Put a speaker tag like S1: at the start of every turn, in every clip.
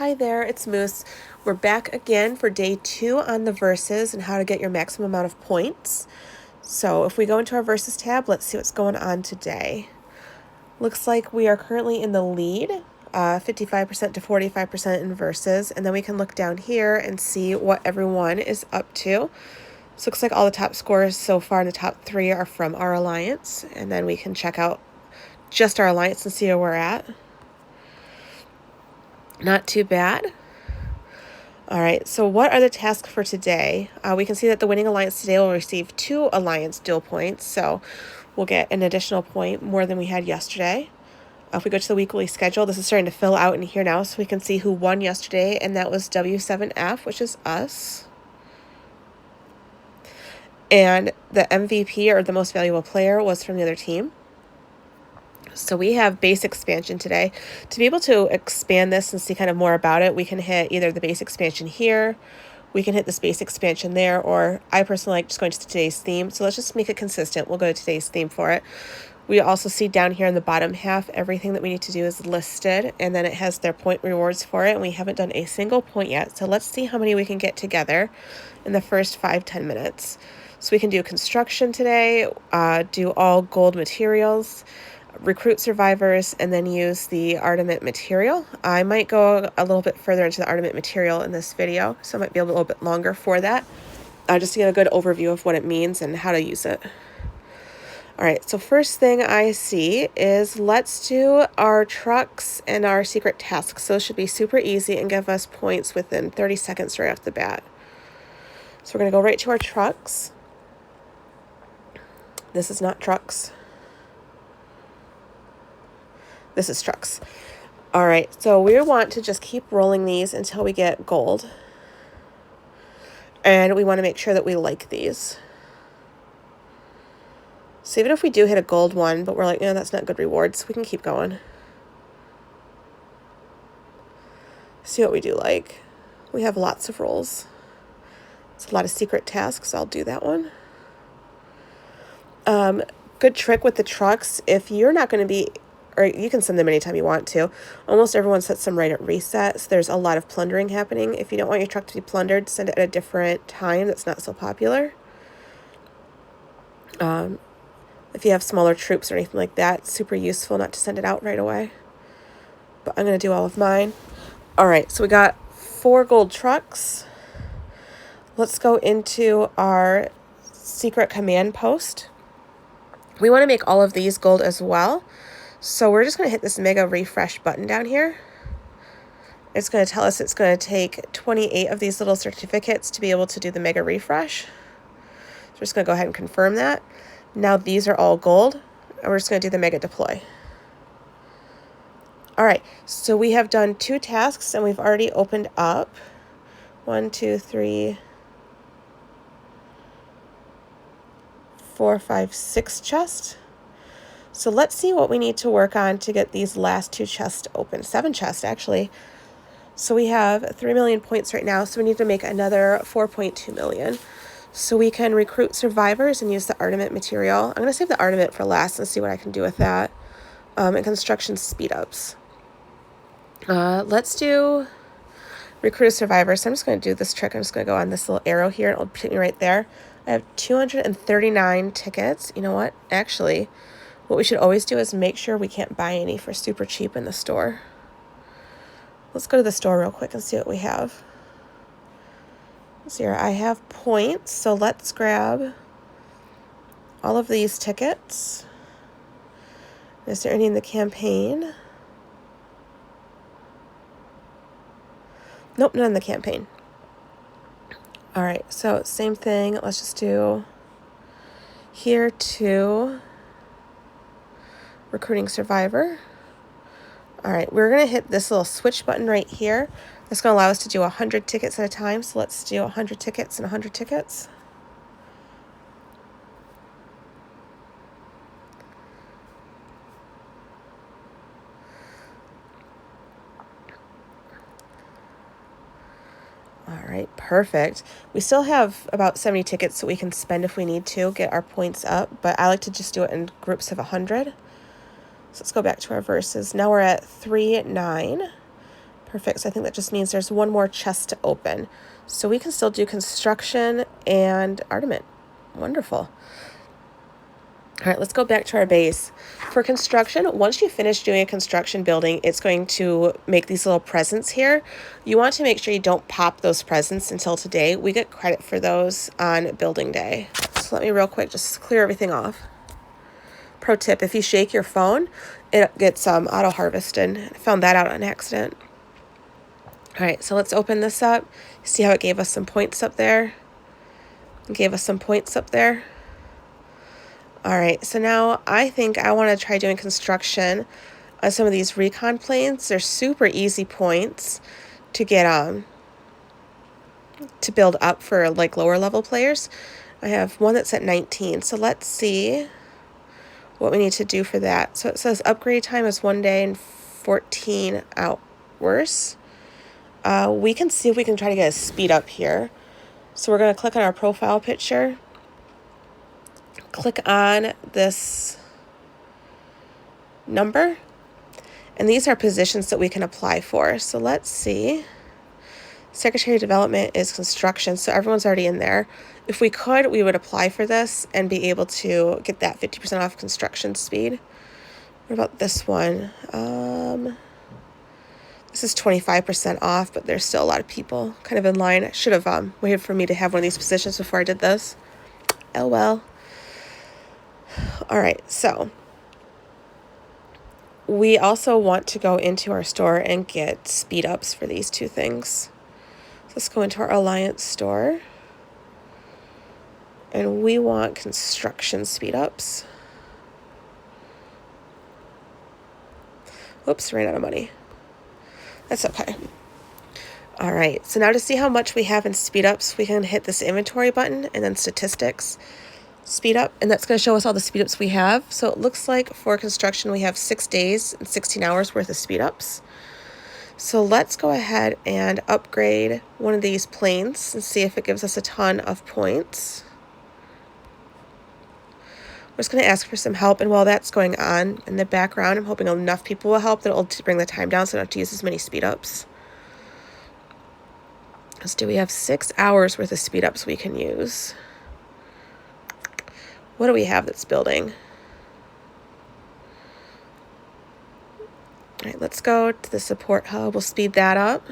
S1: Hi there, it's Moose. We're back again for day 2 on the verses and how to get your maximum amount of points. So if we go into our verses tab, let's see what's going on today. Looks like we are currently in the lead, 55% to 45% in verses, and then we can look down here and see what everyone is up to. So looks like all the top scores so far in the top 3 are from our alliance, and then we can check out just our alliance and see where we're at. Not too bad. All right, so what are the tasks for today? We can see that the winning alliance today will receive 2 alliance dual points, so we'll get an additional point more than we had yesterday. If we go to the weekly schedule, this is starting to fill out in here now, so we can see who won yesterday, and that was W7F, which is us. And the MVP, or the most valuable player, was from the other team. So we have base expansion today. To be able to expand this and see kind of more about it, we can hit either the base expansion here, we can hit this base expansion there, or I personally like just going to today's theme. So let's just make it consistent. We'll go to today's theme for it. We also see down here in the bottom half, everything that we need to do is listed, and then it has their point rewards for it, and we haven't done a single point yet. So let's see how many we can get together in the first 5-10 minutes. So we can do construction today, do all gold materials, recruit survivors, and then use the Artimate material. I might go a little bit further into the Artimate material in this video, so it might be a little bit longer for that, just to get a good overview of what it means and how to use it. All right, so first thing I see is let's do our trucks and our secret tasks. So it should be super easy and give us points within 30 seconds right off the bat. So we're going to go right to our trucks. This is not trucks. This is trucks. All right, so we want to just keep rolling these until we get gold. And we want to make sure that we like these. So even if we do hit a gold one, but we're like, no, that's not good rewards, we can keep going. See what we do like. We have lots of rolls. It's a lot of secret tasks. I'll do that one. Good trick with the trucks, if you're not going to be, or you can send them anytime you want to. Almost everyone sets them right at reset, so there's a lot of plundering happening. If you don't want your truck to be plundered, send it at a different time that's not so popular. If you have smaller troops or anything like that, it's super useful not to send it out right away. But I'm going to do all of mine. All right, so we got 4 gold trucks. Let's go into our secret command post. We want to make all of these gold as well. So we're just going to hit this mega refresh button down here. It's going to tell us it's going to take 28 of these little certificates to be able to do the mega refresh. So we're just going to go ahead and confirm that. Now these are all gold, and we're just going to do the mega deploy. All right, so we have done 2 tasks, and we've already opened up 1, 2, 3, 4, 5, 6 chests. So let's see what we need to work on to get these last 2 chests open. 7 chests, actually. So we have 3 million points right now, so we need to make another 4.2 million. So we can recruit survivors and use the Artimate material. I'm going to save the Artimate for last and see what I can do with that. And construction speed-ups. Let's do recruit survivors. So I'm just going to do this trick. I'm just going to go on this little arrow here, and it'll put me right there. I have 239 tickets. You know what? Actually, what we should always do is make sure we can't buy any for super cheap in the store. Let's go to the store real quick and see what we have. Let's see here. I have points, so let's grab all of these tickets. Is there any in the campaign? Nope, none in the campaign. All right, so same thing. Let's just do here to recruiting survivor. All right, we're going to hit this little switch button right here. That's going to allow us to do 100 tickets at a time. So let's do 100 tickets and 100 tickets. All right, perfect. We still have about 70 tickets that we can spend if we need to get our points up, but I like to just do it in groups of 100. So let's go back to our verses. Now we're at 3-9. Perfect. So I think that just means there's one more chest to open. So we can still do construction and armament. Wonderful. All right, let's go back to our base. For construction, once you finish doing a construction building, it's going to make these little presents here. You want to make sure you don't pop those presents until today. We get credit for those on building day. So let me real quick just clear everything off. Pro tip, if you shake your phone, it gets auto harvested. I found that out on accident. All right, so let's open this up. See how it gave us some points up there? It gave us some points up there. All right, so now I think I want to try doing construction on some of these recon planes. They're super easy points to get to build up for like lower level players. I have one that's at 19, so let's see what we need to do for that. So it says upgrade time is 1 day and 14 hours. We can see if we can try to get a speed up here. So we're going to click on our profile picture. Click on this number, and these are positions that we can apply for. So let's see. Secretary of Development is construction, so everyone's already in there. If we could, we would apply for this and be able to get that 50% off construction speed. What about this one? This is 25% off, but there's still a lot of people kind of in line. I should have waited for me to have one of these positions before I did this. Oh well. All right, so we also want to go into our store and get speed ups for these two things. So let's go into our Alliance store. And we want construction speed ups. Whoops, ran out of money. That's okay. All right, so now to see how much we have in speed ups, we can hit this inventory button and then statistics. Speed up, and that's going to show us all the speed ups we have. So it looks like for construction we have 6 days and 16 hours worth of speed ups. So let's go ahead and upgrade one of these planes and see if it gives us a ton of points. We're just going to ask for some help, and while that's going on in the background, I'm hoping enough people will help that it'll bring the time down so I don't have to use as many speed ups. So we have 6 hours worth of speed ups we can use. What do we have that's building? All right, let's go to the support hub. We'll speed that up.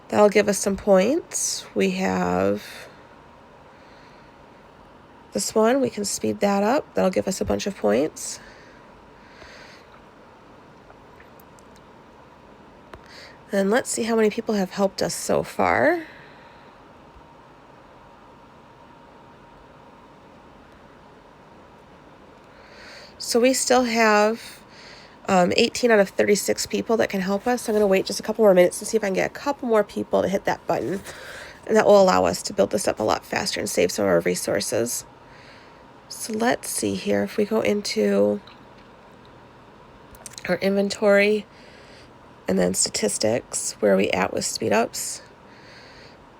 S1: That'll give us some points. We have this one. We can speed that up. That'll give us a bunch of points. And let's see how many people have helped us so far. So we still have 18 out of 36 people that can help us. I'm going to wait just a couple more minutes and see if I can get a couple more people to hit that button. And that will allow us to build this up a lot faster and save some of our resources. So let's see here. If we go into our inventory and then statistics, where are we at with speed ups?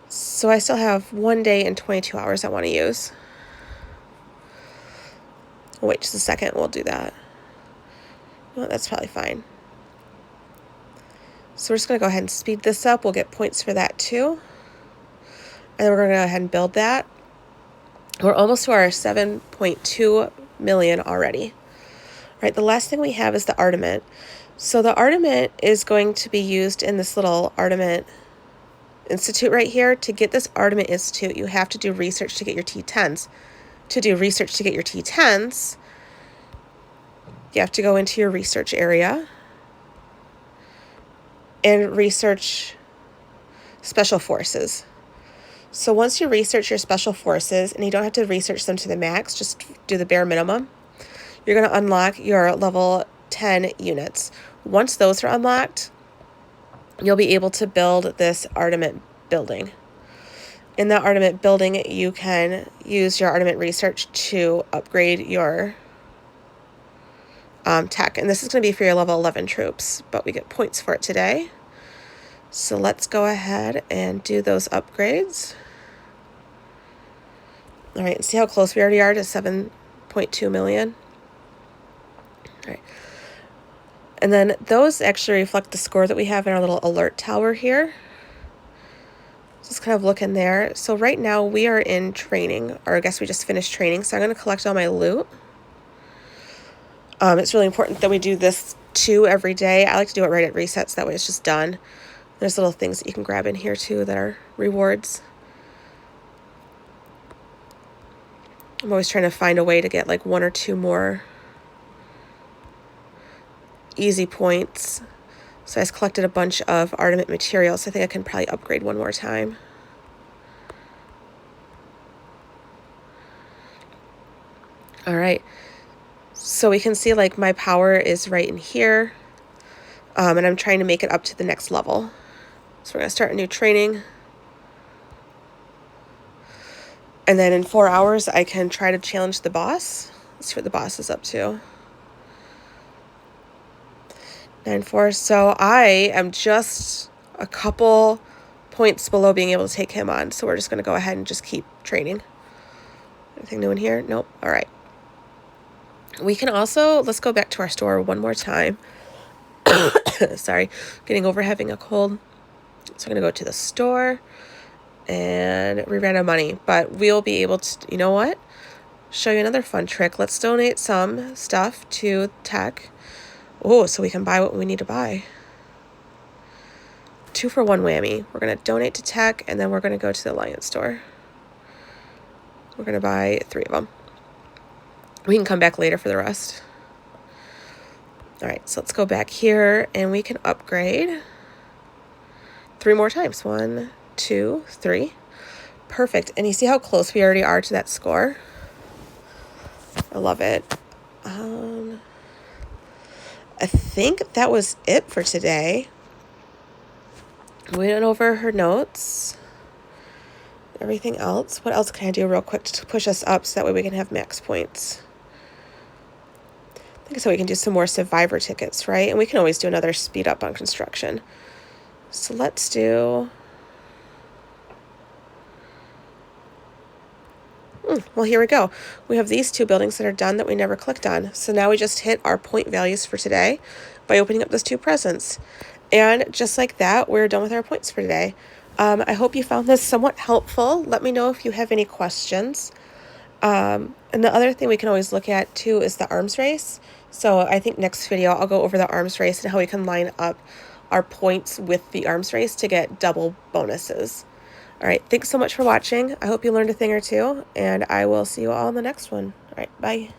S1: So I still have 1 day and 22 hours I want to use. Wait just a second, we'll do that. Well, that's probably fine. So we're just going to go ahead and speed this up. We'll get points for that too. And then we're going to go ahead and build that. We're almost to our 7.2 million already. All right, the last thing we have is the Armament. So the Armament is going to be used in this little Armament Institute right here. To get this Armament Institute, you have to do research to get your T10s. To do research to get your T10s, you have to go into your research area and research special forces. So once you research your special forces, and you don't have to research them to the max, just do the bare minimum, you're going to unlock your level 10 units. Once those are unlocked, you'll be able to build this Armament building. In the Armament building, you can use your Armament research to upgrade your tech. And this is going to be for your level 11 troops, but we get points for it today. So let's go ahead and do those upgrades. All right, see how close we already are to 7.2 million? All right. And then those actually reflect the score that we have in our little alert tower here. Just kind of look in there. So right now we are in training, or I guess we just finished training. So I'm going to collect all my loot. It's really important that we do this 2 every day. I like to do it right at resets. That way it's just done. There's little things that you can grab in here too that are rewards. I'm always trying to find a way to get like 1 or 2 more easy points. So I just collected a bunch of Artimate materials. So I think I can probably upgrade 1 more time. All right. So we can see like my power is right in here. And I'm trying to make it up to the next level. So we're going to start a new training. And then in 4 hours, I can try to challenge the boss. Let's see what the boss is up to. 9-4. So I am just a couple points below being able to take him on. So we're just going to go ahead and just keep training. Anything new in here? Nope. All right. We can also, let's go back to our store 1 more time. Sorry, getting over having a cold. So I'm going to go to the store. And we ran out of money. But we'll be able to, you know what? Show you another fun trick. Let's donate some stuff to tech. Oh, so we can buy what we need to buy. 2 for 1 whammy. We're going to donate to tech, and then we're going to go to the Alliance store. We're going to buy 3 of them. We can come back later for the rest. All right, so let's go back here, and we can upgrade 3 more times. 1, 2, 3. Perfect. And you see how close we already are to that score? I love it. I think that was it for today. We went over her notes. Everything else. What else can I do real quick to push us up so that way we can have max points? I think so we can do some more survivor tickets, right? And we can always do another speed up on construction. So let's do... well, here we go. We have these 2 buildings that are done that we never clicked on. So now we just hit our point values for today by opening up those 2 presents. And just like that, we're done with our points for today. I hope you found this somewhat helpful. Let me know if you have any questions. And the other thing we can always look at too is the arms race. So I think next video I'll go over the arms race and how we can line up our points with the arms race to get double bonuses. All right, thanks so much for watching. I hope you learned a thing or two, and I will see you all in the next one. All right, bye.